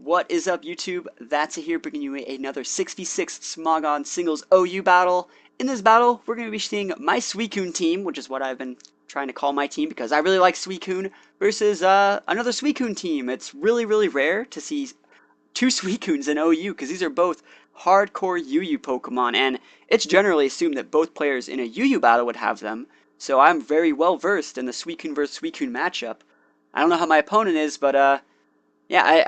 What is up, YouTube? That's it here, bringing you another 6v6 Smogon singles OU battle. In this battle, we're going to be seeing my Suicune team, which is what I've been trying to call my team because I really like Suicune, versus another Suicune team. It's really rare to see two Suicunes in OU because these are both hardcore UU Pokemon, and it's generally assumed that both players in a UU battle would have them. So I'm very well versed in the Suicune versus Suicune matchup. I don't know how my opponent is, but yeah,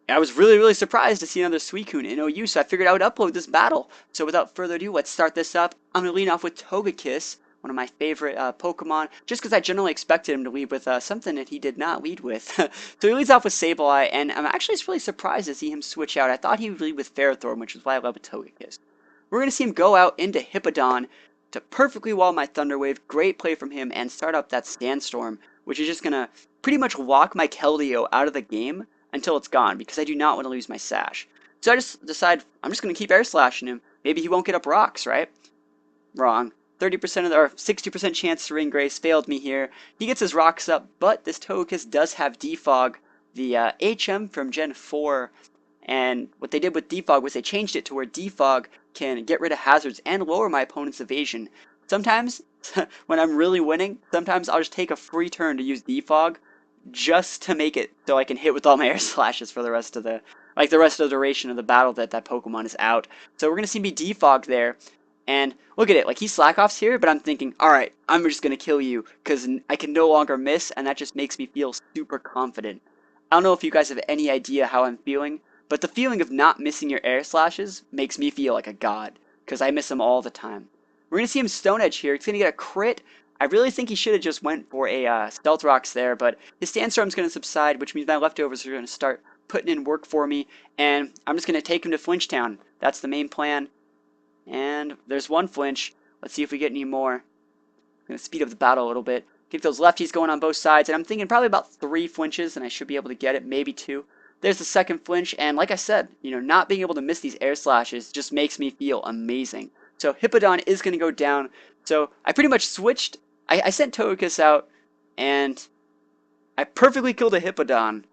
I was really surprised to see another Suicune in OU, so I figured I would upload this battle. So without further ado, let's start this up. I'm going to lead off with Togekiss, one of my favorite Pokemon, just because I generally expected him to lead with something that he did not lead with. So he leads off with Sableye, and I'm actually just really surprised to see him switch out. I thought he would lead with Ferrothorn, which is why I love with Togekiss. We're going to see him go out into Hippowdon to perfectly wall my Thunder Wave. Great play from him, and start up that Sandstorm, which is just going to pretty much lock my Keldeo out of the game until it's gone, because I do not want to lose my Sash. So I just decide I'm just going to keep Air Slashing him. Maybe he won't get up rocks, right? Wrong. 30% of the, or 60% chance to Ring Grace failed me here. He gets his rocks up, but this Togekiss does have Defog, the HM from Gen 4. And what they did with Defog was they changed it to where Defog can get rid of hazards and lower my opponent's evasion. Sometimes, when I'm really winning, sometimes I'll just take a free turn to use Defog, just to make it so I can hit with all my air slashes for the rest of the duration of the battle that Pokemon is out. So we're gonna see me defog there, and look at it, like he slack offs here, but I'm thinking, all right, I'm just gonna kill you because I can no longer miss, and that just makes me feel super confident. I don't know if you guys have any idea how I'm feeling, but the feeling of not missing your air slashes makes me feel like a god because I miss them all the time. We're gonna see him Stone Edge here. He's gonna get a crit. I really think he should have just went for a Stealth Rocks there, but his Sandstorm's going to subside, which means my leftovers are going to start putting in work for me, and I'm just going to take him to Flinch Town. That's the main plan, and there's one flinch. Let's see if we get any more. I'm going to speed up the battle a little bit. Get those lefties going on both sides, and I'm thinking probably about 3 flinches, and I should be able to get it, maybe 2. There's the second flinch, and like I said, not being able to miss these air slashes just makes me feel amazing. So Hippowdon is going to go down, so I pretty much switched. I sent Togekiss out, and I perfectly killed a Hippowdon.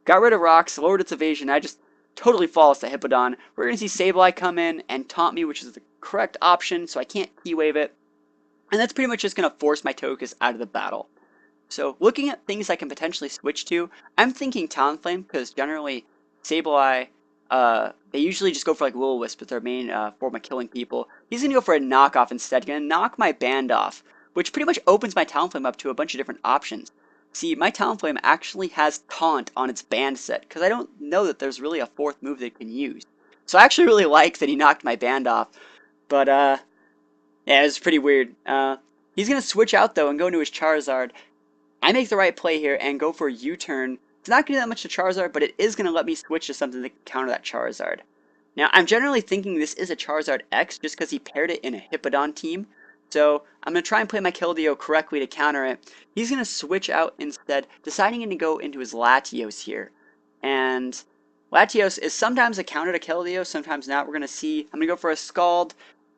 Got rid of rocks, lowered its evasion. I just totally flawless to Hippowdon. We're going to see Sableye come in and taunt me, which is the correct option, so I can't Key-Wave it. And that's pretty much just going to force my Togekiss out of the battle. So looking at things I can potentially switch to, I'm thinking Talonflame, because generally Sableye, they usually just go for like Will-O-Wisp with their main form of killing people. He's going to go for a knockoff instead, going to knock my band off, which pretty much opens my Talonflame up to a bunch of different options. See, my Talonflame actually has Taunt on its band set, because I don't know that there's really a 4th move that it can use. So I actually really like that he knocked my band off, but yeah, it's pretty weird. He's going to switch out though and go into his Charizard. I make the right play here and go for a U-turn. It's not going to do that much to Charizard, but it is going to let me switch to something that can counter that Charizard. Now, I'm generally thinking this is a Charizard X just because he paired it in a Hippowdon team. So I'm going to try and play my Keldeo correctly to counter it. He's going to switch out instead, deciding to go into his Latios here. And Latios is sometimes a counter to Keldeo, sometimes not. We're going to see. I'm going to go for a Scald,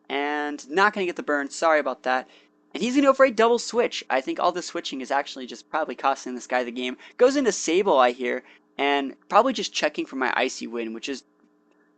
and not going to get the burn. Sorry about that. And he's going to go for a double switch. I think all the switching is actually just probably costing this guy the game. Goes into Sableye here, and probably just checking for my Icy Wind, which is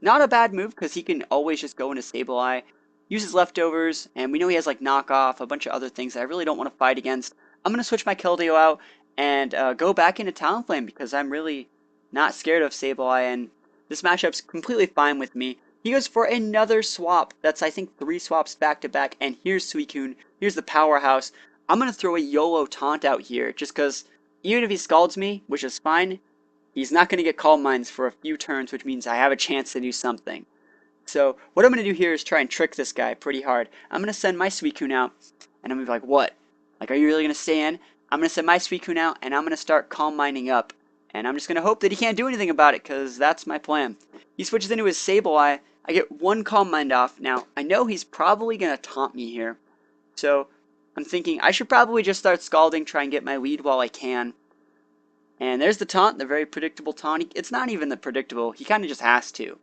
not a bad move because he can always just go into Sableye, use his leftovers, and we know he has like knockoff, a bunch of other things that I really don't want to fight against. I'm going to switch my Keldeo out and go back into Talonflame because I'm really not scared of Sableye, and this matchup's completely fine with me. He goes for another swap. That's, I think, 3 swaps back to back, and here's Suicune. Here's the powerhouse. I'm going to throw a YOLO taunt out here just because even if he scalds me, which is fine, he's not going to get Calm Minds for a few turns, which means I have a chance to do something. So what I'm going to do here is try and trick this guy pretty hard. I'm going to send my Suicune out, and I'm going to be like, what? Like, are you really going to stay in? I'm going to send my Suicune out, and I'm going to start Calm Minding up. And I'm just going to hope that he can't do anything about it, because that's my plan. He switches into his Sableye. I get 1 Calm Mind off. Now, I know he's probably going to taunt me here. So I'm thinking I should probably just start Scalding, try and get my lead while I can. And there's the taunt, the very predictable taunt. It's not even the predictable. He kind of just has to.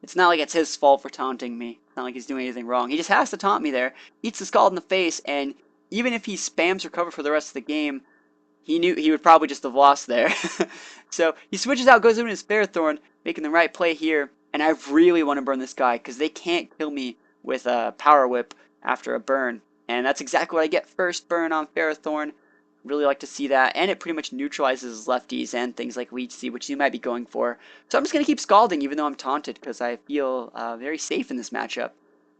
It's not like it's his fault for taunting me. It's not like he's doing anything wrong. He just has to taunt me there. Eats the Scald in the face, and even if he spams Recover for the rest of the game, he knew he would probably just have lost there. So he switches out, goes into his Ferrothorn, making the right play here. And I really want to burn this guy because they can't kill me with a Power Whip after a burn. And that's exactly what I get first burn on Ferrothorn. Really like to see that. And it pretty much neutralizes lefties and things like Leech Seed, which you might be going for. So I'm just going to keep Scalding even though I'm taunted because I feel very safe in this matchup.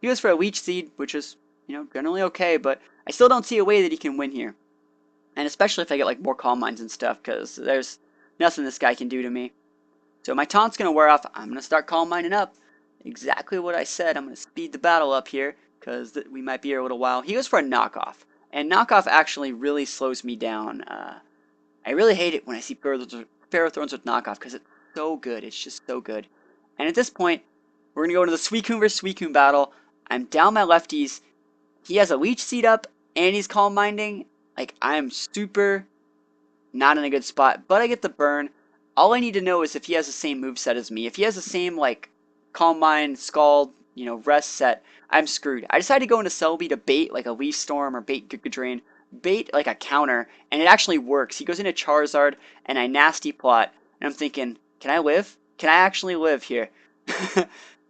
He goes for a Leech Seed, which is, generally okay, but I still don't see a way that he can win here. And especially if I get like more Calm Minds and stuff, because there's nothing this guy can do to me. So my taunt's going to wear off. I'm going to start Calm Minding up. Exactly what I said. I'm going to speed the battle up here, because we might be here a little while. He goes for a knockoff. And knockoff actually really slows me down. I really hate it when I see Ferrothorns with knockoff, because it's so good. It's just so good. And at this point, we're going to go into the Suicune vs. Suicune battle. I'm down my lefties. He has a Leech Seed up, and he's Calm Minding. Like, I'm super not in a good spot, but I get the burn. All I need to know is if he has the same moveset as me. If he has the same, like, Calm Mind, Scald, rest set, I'm screwed. I decided to go into Celebi to bait, like, a Leaf Storm or bait Giga Drain. Bait, like, a counter, and it actually works. He goes into Charizard, and I Nasty Plot, and I'm thinking, can I live? Can I actually live here?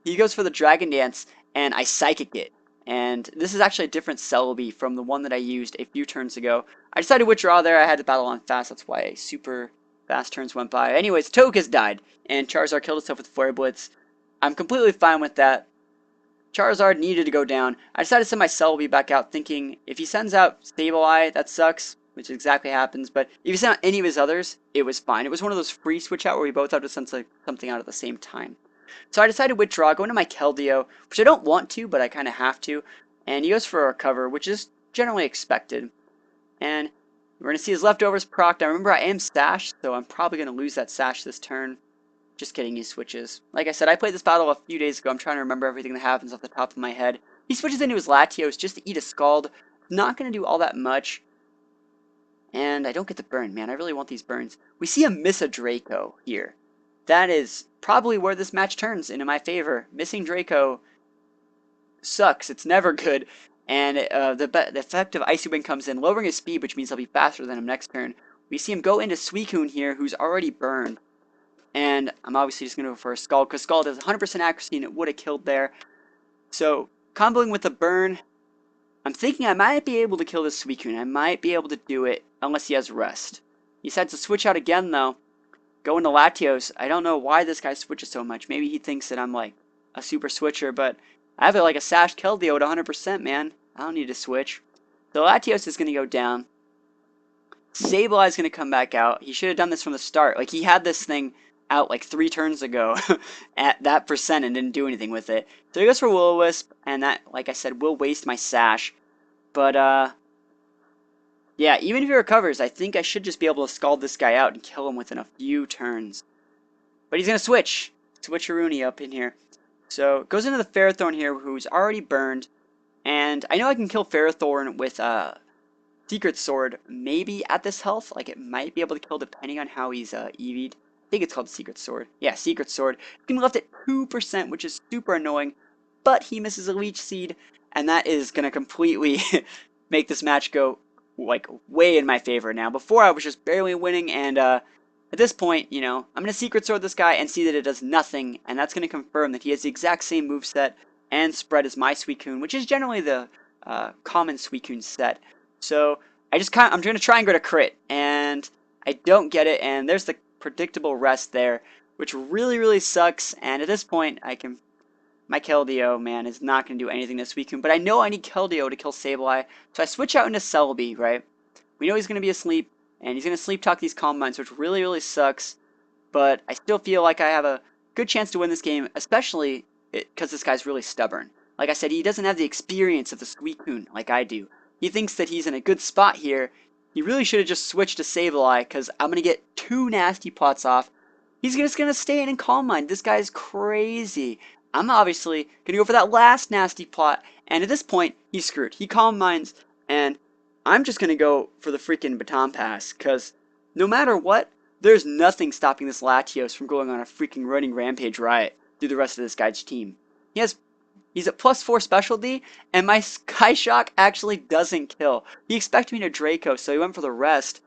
He goes for the Dragon Dance, and I Psychic it. And this is actually a different Celebi from the one that I used a few turns ago. I decided to withdraw there. I had to battle on fast. That's why super fast turns went by. Anyways, Togekiss died, and Charizard killed itself with Flare Blitz. I'm completely fine with that. Charizard needed to go down. I decided to send my Celebi back out, thinking if he sends out Sableye, that sucks, which exactly happens. But if he sent out any of his others, it was fine. It was one of those free switch out where we both have to send something out at the same time. So I decided to withdraw, go into my Keldeo, which I don't want to, but I kind of have to. And he goes for a recover, which is generally expected. And we're going to see his leftovers proc. Now remember, I am stashed, so I'm probably going to lose that sash this turn. Just kidding, he switches. Like I said, I played this battle a few days ago. I'm trying to remember everything that happens off the top of my head. He switches into his Latios just to eat a Scald. Not going to do all that much. And I don't get the burn, man. I really want these burns. We see him miss a Draco here. That is probably where this match turns into my favor. Missing Draco sucks. It's never good. And the effect of Icy Wind comes in, lowering his speed, which means I'll be faster than him next turn. We see him go into Suicune here, who's already burned. And I'm obviously just going to go for a Scald, because Scald has 100% accuracy, and it would have killed there. So, comboing with the burn, I'm thinking I might be able to kill this Suicune. I might be able to do it, unless he has Rest. He decides to switch out again, though. Go into Latios. I don't know why this guy switches so much. Maybe he thinks that I'm like a super switcher, but I have it like a Sash Keldeo at 100%, man. I don't need to switch. So Latios is going to go down. Sableye is going to come back out. He should have done this from the start. Like, he had this thing out like 3 turns ago at that percent and didn't do anything with it. So he goes for Will-O-Wisp, and that, like I said, will waste my Sash. But, yeah, even if he recovers, I think I should just be able to Scald this guy out and kill him within a few turns. But he's going to switch. Switcheroony up in here. So, goes into the Ferrothorn here, who's already burned. And I know I can kill Ferrothorn with Secret Sword, maybe at this health. Like, it might be able to kill depending on how he's EV'd. I think it's called Secret Sword. Yeah, Secret Sword. He can be left at 2%, which is super annoying. But he misses a Leech Seed, and that is going to completely make this match go like way in my favor now. Before I was just barely winning, and at this point, I'm going to Secret Sword this guy and see that it does nothing, and that's going to confirm that he has the exact same moveset and spread as my Suicune, which is generally the common Suicune set. So I'm going to try and go to crit, and I don't get it, and there's the predictable rest there, which really, really sucks. And at this point, my Keldeo, man, is not going to do anything this Suicune, but I know I need Keldeo to kill Sableye, so I switch out into Celebi, right? We know he's going to be asleep, and he's going to sleep talk these Calm Minds, which really, really sucks, but I still feel like I have a good chance to win this game, especially because this guy's really stubborn. Like I said, he doesn't have the experience of the Suicune like I do. He thinks that he's in a good spot here. He really should have just switched to Sableye, because I'm going to get 2 Nasty Plots off. He's just going to stay in and Calm Mind. This guy's crazy. I'm obviously going to go for that last Nasty Plot, and at this point, he's screwed. He Calm Minds, and I'm just going to go for the freaking Baton Pass, because no matter what, there's nothing stopping this Latios from going on a freaking running Rampage riot through the rest of this guy's team. He's at +4 specialty, and my Sky Shock actually doesn't kill. He expected me to Draco, so he went for the rest.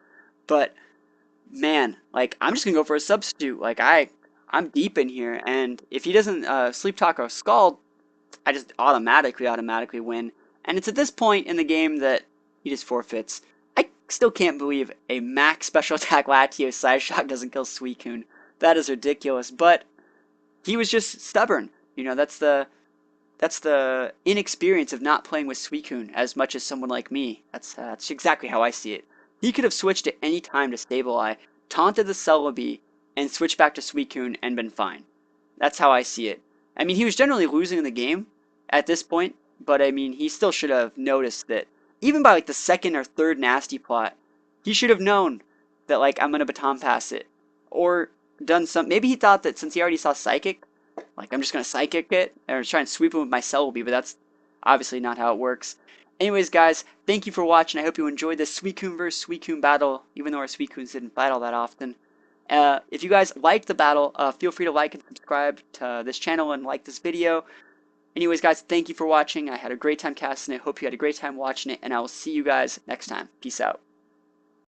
But man, like I'm just gonna go for a substitute. Like I'm deep in here, and if he doesn't sleep talk or scald, I just automatically win. And it's at this point in the game that he just forfeits. I still can't believe a max special attack Latios side shock doesn't kill Suicune. That is ridiculous. But he was just stubborn. You know, that's the inexperience of not playing with Suicune as much as someone like me. That's exactly how I see it. He could have switched at any time to Sableye, taunted the Celebi, and switched back to Suicune and been fine. That's how I see it. I mean, he was generally losing the game at this point, but I mean, he still should have noticed that even by like the second or third nasty plot, he should have known that like I'm gonna baton pass it, or done some. Maybe he thought that since he already saw Psychic, like, I'm just going to Psychic it or try and sweep him with my Celebi, but that's obviously not how it works. Anyways, guys, thank you for watching. I hope you enjoyed this Suicune vs. Suicune battle, even though our Suicunes didn't fight all that often. If you guys liked the battle, feel free to like and subscribe to this channel and like this video. Anyways, guys, thank you for watching. I had a great time casting it. Hope you had a great time watching it, and I will see you guys next time. Peace out.